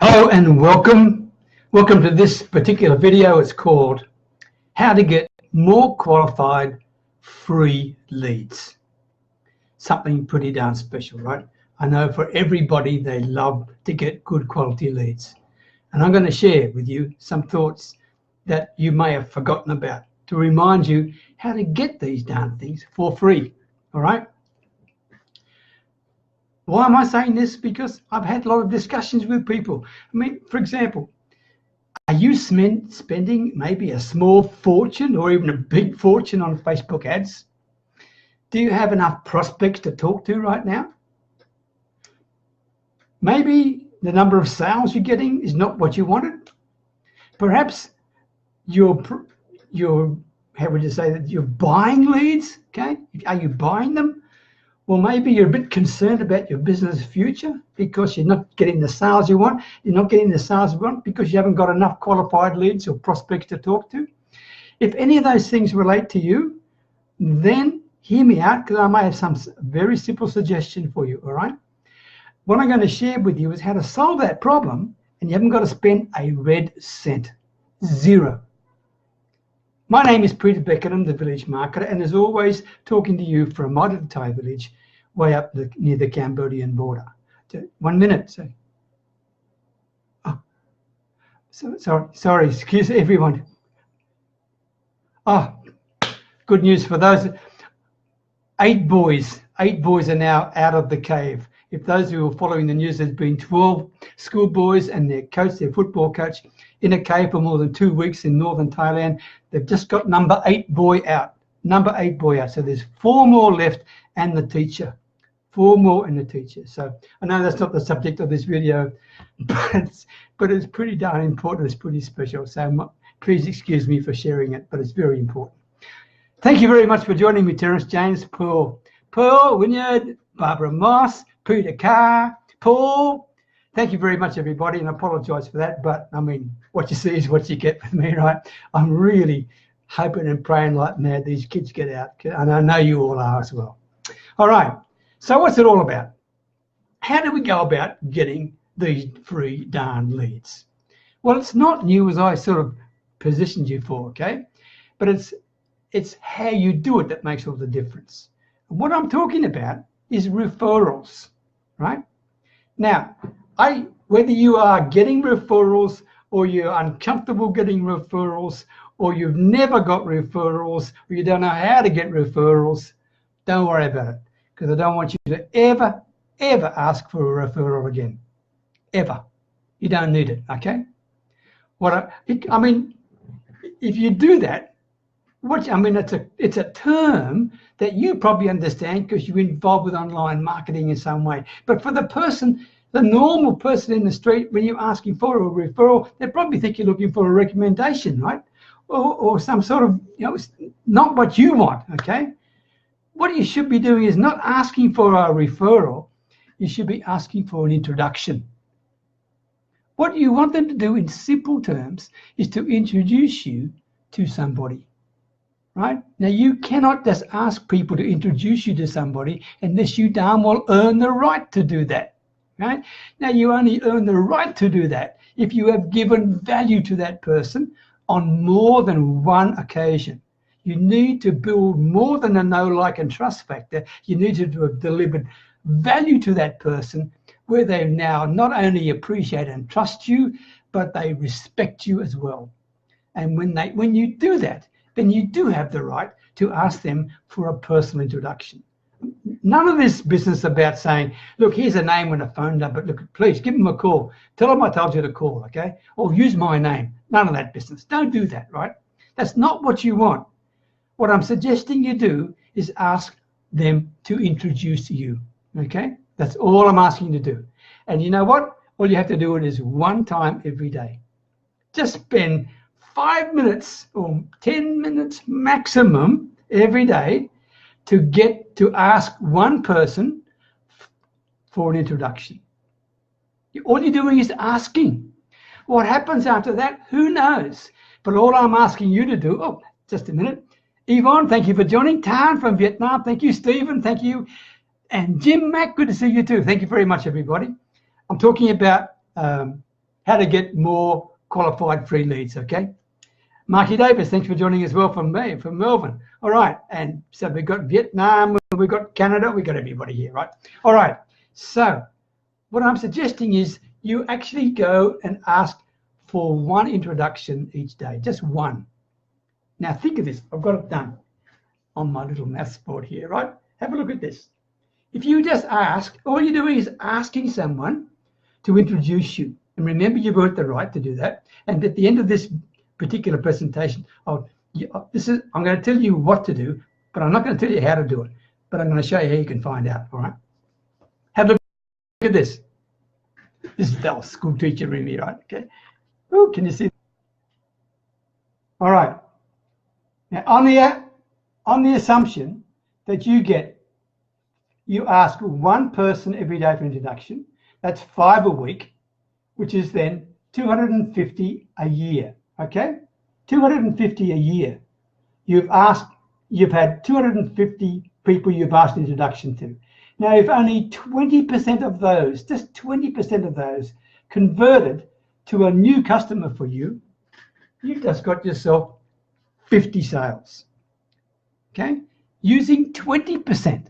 Hello and welcome to this particular video. It's called How to Get More Qualified Free Leads. Something pretty darn special, right? I know for everybody, they love to get good quality leads. And I'm going to share with you some thoughts that you may have forgotten about to remind you how to get these darn things for free, all right? Why am I saying this? Because I've had a lot of discussions with people. I mean, for example, are you spending maybe a small fortune or even a big fortune on Facebook ads? Do you have enough prospects to talk to right now? Maybe the number of sales you're getting is not what you wanted. Perhaps you're how would you say that, you're buying leads, okay? Are you buying them? Well, maybe you're a bit concerned about your business future because you're not getting the sales you want. You're not getting the sales you want because you haven't got enough qualified leads or prospects to talk to. If any of those things relate to you, then hear me out, because I may have some very simple suggestion for you, all right? What I'm going to share with you is how to solve that problem, and you haven't got to spend a red cent. Zero. My name is Peter Beckett. I'm the village marketer, and as always, talking to you from Modern Thai village, way up near the Cambodian border. 1 minute. Sorry, excuse everyone. Good news for those. 8 boys are now out of the cave. If those who are following the news, there's been 12 schoolboys and their coach, their football coach, in a cave for more than 2 weeks in northern Thailand. They've just got number 8 boy out. So there's 4 more left and the teacher. 4 more and the teacher. So I know that's not the subject of this video, but it's pretty darn important. It's pretty special. So please excuse me for sharing it, but it's very important. Thank you very much for joining me, Terence, James, Pearl, Wynyard, Barbara Moss, Peter Carr, Paul. Thank you very much, everybody, and I apologise for that. But, I mean, what you see is what you get with me, right? I'm really hoping and praying like mad these kids get out, and I know you all are as well. All right, so what's it all about? How do we go about getting these free darn leads? Well, it's not new, as I sort of positioned you for, okay? But it's how you do it that makes all the difference. And what I'm talking about is referrals, right? Now, whether you are getting referrals or you're uncomfortable getting referrals or you've never got referrals or you don't know how to get referrals, don't worry about it, because I don't want you to ever ask for a referral again. Ever. You don't need it, okay? I mean, if you do that, it's a term that you probably understand because you're involved with online marketing in some way. But for the normal person in the street, when you're asking for a referral, they probably think you're looking for a recommendation, right? Or some sort of, it's not what you want, okay? What you should be doing is not asking for a referral. You should be asking for an introduction. What you want them to do in simple terms is to introduce you to somebody. Right? Now, you cannot just ask people to introduce you to somebody unless you darn well earn the right to do that. Right? Now, you only earn the right to do that if you have given value to that person on more than one occasion. You need to build more than a know, like, and trust factor. You need to have delivered value to that person where they now not only appreciate and trust you, but they respect you as well. And when you do that, then you do have the right to ask them for a personal introduction. None of this business about saying, look, here's a name and a phone number. Look, please give them a call. Tell them I told you to call, okay? Or use my name. None of that business. Don't do that, right? That's not what you want. What I'm suggesting you do is ask them to introduce you, okay? That's all I'm asking you to do. And you know what? All you have to do it is one time every day. Just spend 5 minutes or 10 minutes maximum every day to get to ask one person for an introduction. All you're doing is asking. What happens after that, who knows? But all I'm asking you to do, just a minute. Yvonne, thank you for joining. Tan from Vietnam, thank you. Stephen, thank you. And Jim Mack, good to see you too. Thank you very much, everybody. I'm talking about how to get more qualified free leads, okay? Marky Davis, thanks for joining as well from Melbourne. All right, and so we've got Vietnam, we've got Canada, we've got everybody here, right? All right, so what I'm suggesting is you actually go and ask for one introduction each day, just one. Now think of this, I've got it done on my little maths board here, right? Have a look at this. If you just ask, all you're doing is asking someone to introduce you. And remember, you've got the right to do that. And at the end of this particular presentation, I'm going to tell you what to do, but I'm not going to tell you how to do it. But I'm going to show you how you can find out, all right? Have a look at this. This is the school teacher in me, right? Okay. Oh, can you see? All right. Now, on the assumption that you ask one person every day for introduction, that's 5 a week, which is then 250 a year, okay? 250 a year. You've had 250 people you've asked introduction to. Now, if only 20% of those, just 20% of those converted to a new customer for you, you've just got yourself 50 sales, okay? Using 20%.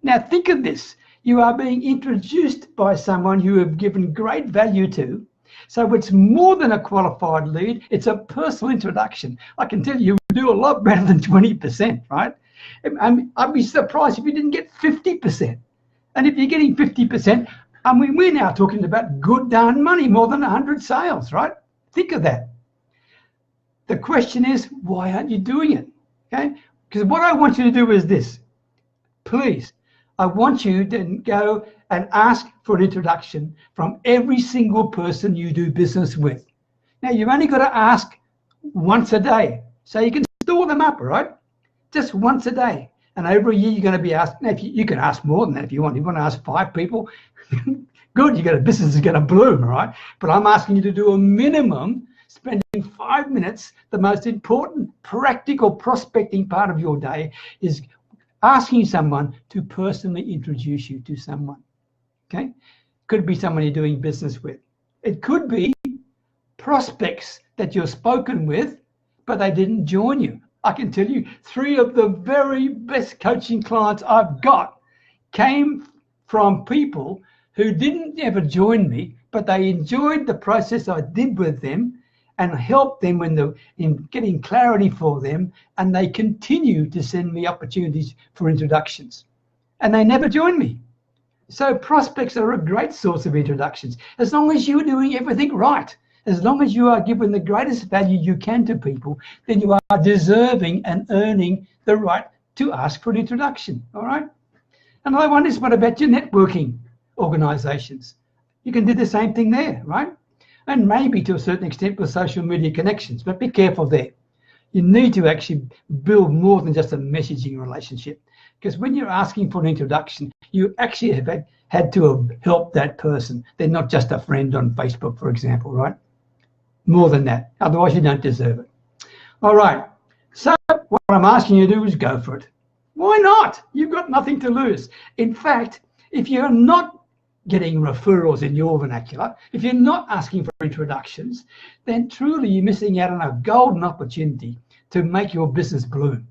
Now, think of this. You are being introduced by someone you have given great value to. So it's more than a qualified lead. It's a personal introduction. I can tell you do a lot better than 20%, right? I'd be surprised if you didn't get 50%. And if you're getting 50%, I mean, we're now talking about good darn money, more than 100 sales, right? Think of that. The question is, why aren't you doing it? Okay? Because what I want you to do is this. Please, I want you to go and ask for an introduction from every single person you do business with. Now, you've only got to ask once a day, so you can store them up, right? Just once a day. And over a year, you're going to be asked, now if you can ask more than that if you want. If you want to ask 5 people, good, a business is going to bloom, right? But I'm asking you to do a minimum, spending 5 minutes. The most important practical prospecting part of your day is asking someone to personally introduce you to someone, okay? Could be someone you're doing business with. It could be prospects that you've spoken with, but they didn't join you. I can tell you 3 of the very best coaching clients I've got came from people who didn't ever join me, but they enjoyed the process I did with them and helped them in getting clarity for them, and they continue to send me opportunities for introductions. And they never join me. So prospects are a great source of introductions, as long as you're doing everything right. As long as you are giving the greatest value you can to people, then you are deserving and earning the right to ask for an introduction, all right? Another one is, what about your networking organizations? You can do the same thing there, right? And maybe to a certain extent with social media connections, but be careful there. You need to actually build more than just a messaging relationship, because when you're asking for an introduction, you actually have had to have helped that person. They're not just a friend on Facebook, for example, right? More than that. Otherwise, you don't deserve it. All right. So what I'm asking you to do is go for it. Why not? You've got nothing to lose. In fact, if you're not getting referrals in your vernacular, if you're not asking for introductions, then truly you're missing out on a golden opportunity to make your business bloom.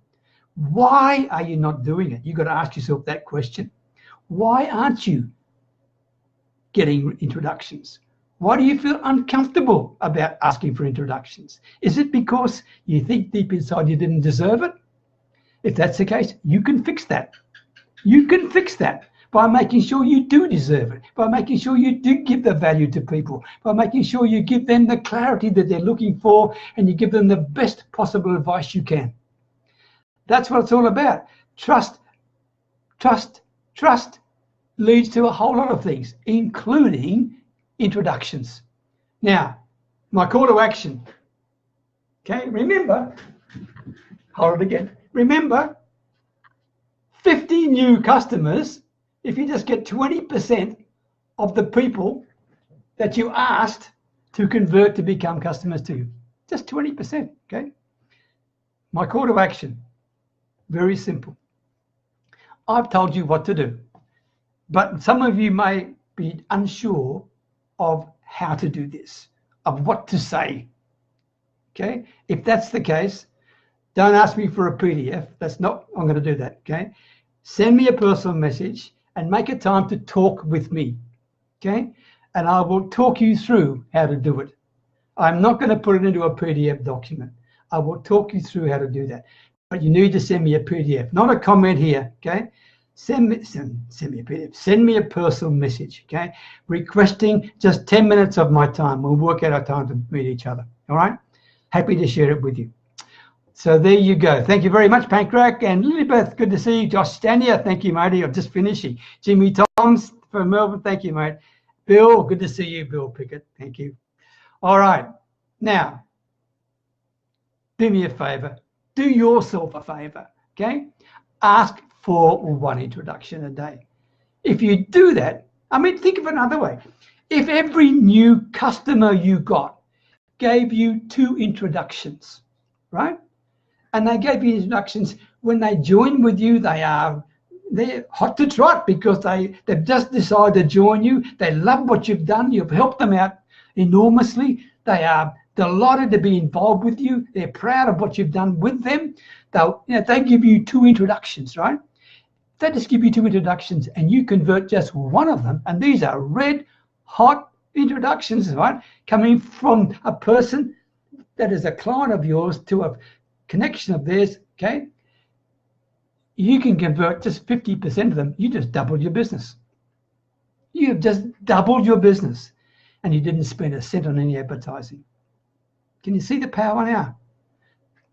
Why are you not doing it? You've got to ask yourself that question. Why aren't you getting introductions? Why do you feel uncomfortable about asking for introductions? Is it because you think deep inside you didn't deserve it? If that's the case, you can fix that. You can fix that by making sure you do deserve it, by making sure you do give the value to people, by making sure you give them the clarity that they're looking for, and you give them the best possible advice you can. That's what it's all about. Trust leads to a whole lot of things, including introductions. Now, my call to action. Okay, remember, hold it again. Remember, 50 new customers if you just get 20% of the people that you asked to convert to become customers to you. Just 20%, okay? My call to action, very simple. I've told you what to do, but some of you may be unsure of how to do this. of what to say. Okay, if that's the case, don't ask me for a PDF. That's not, I'm going to do that. Okay, send me a personal message and make a time to talk with me. Okay, and I will talk you through how to do it. I'm not going to put it into a PDF document. I will talk you through how to do that. But you need to send me a PDF, not a comment here. Okay, send me a PDF. Send me a personal message. Okay, requesting just 10 minutes of my time. We'll work out our time to meet each other. All right. Happy to share it with you. So there you go. Thank you very much, Pancrack and Lilybeth. Good to see you. Josh Stanier, thank you, matey. I've just finished. Jimmy Toms from Melbourne, thank you, mate. Bill, good to see you, Bill Pickett. Thank you. All right. Now, do me a favor. Do yourself a favor, okay? Ask for one introduction a day. If you do that, I mean, think of it another way. If every new customer you got gave you 2 introductions, right? And they gave you introductions when they join with you, they're hot to trot because they've just decided to join you. They love what you've done. You've helped them out enormously. They are delighted to be involved with you. They're proud of what you've done with them. They give you 2 introductions, right? They just give you 2 introductions and you convert just one of them. And these are red hot introductions, right? Coming from a person that is a client of yours to a connection of theirs, okay? You can convert just 50% of them. You just doubled your business. You have just doubled your business and you didn't spend a cent on any advertising. Can you see the power now?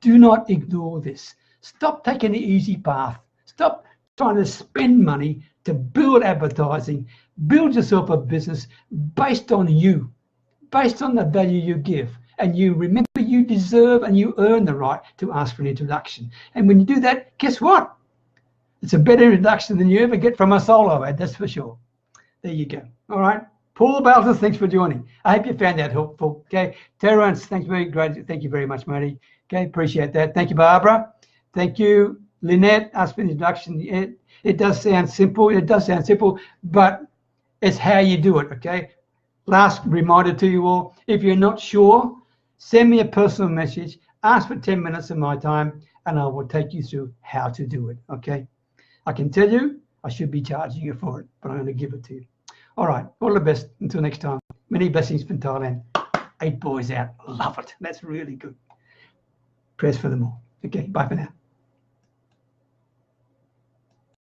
Do not ignore this. Stop taking the easy path. Stop trying to spend money to build advertising. Build yourself a business based on you, based on the value you give. And you remember you deserve and you earn the right to ask for an introduction. And when you do that, guess what? It's a better introduction than you ever get from a solo ad, that's for sure. There you go. All right. Paul Baltus, thanks for joining. I hope you found that helpful. Okay. Terrence, thanks very great. Thank you very much, matey. Okay, appreciate that. Thank you, Barbara. Thank you, Lynette. Ask for an introduction. It does sound simple. It does sound simple, but it's how you do it. Okay. Last reminder to you all: if you're not sure, send me a personal message. Ask for 10 minutes of my time, and I will take you through how to do it. Okay. I can tell you I should be charging you for it, but I'm going to give it to you. All right. All the best. Until next time. Many blessings from Thailand. 8 boys out. Love it. That's really good. Prayers for them all. Okay. Bye for now.